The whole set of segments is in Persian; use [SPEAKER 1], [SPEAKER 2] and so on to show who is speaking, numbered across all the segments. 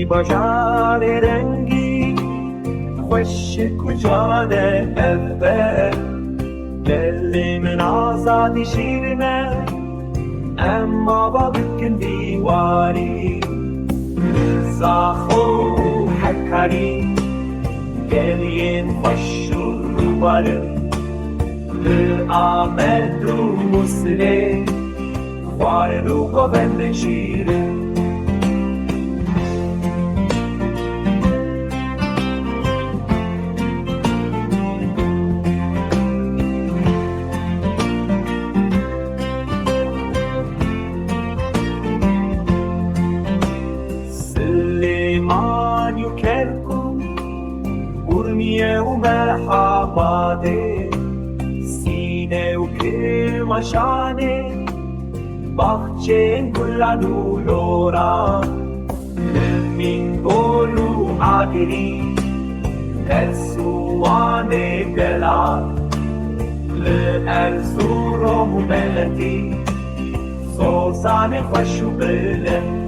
[SPEAKER 1] باشار رنگی خوش کجان اول دل من آزادی شیرینه اما با بکن دیواری زاخو حکاری گلین خوش رو باره آمد رو مسله خوار رو گوبند شیره سلیمان یو کرکو برمیه و مرحباده سینه و کرماشانه باخچه گلانو لوران من گلو آگری ترسوان دلان لارزو ملتی سوزان خوشو بلند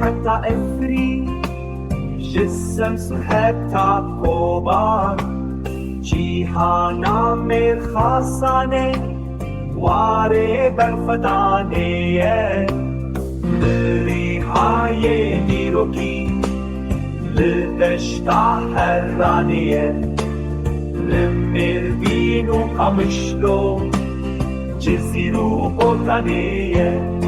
[SPEAKER 1] حتى افري الشمس حتى قبار جيهانا مرخصانه واره برفتانه لريحاي ديروكي لدشتا حرانيه لمربينو قمشلو جزيرو قطانيه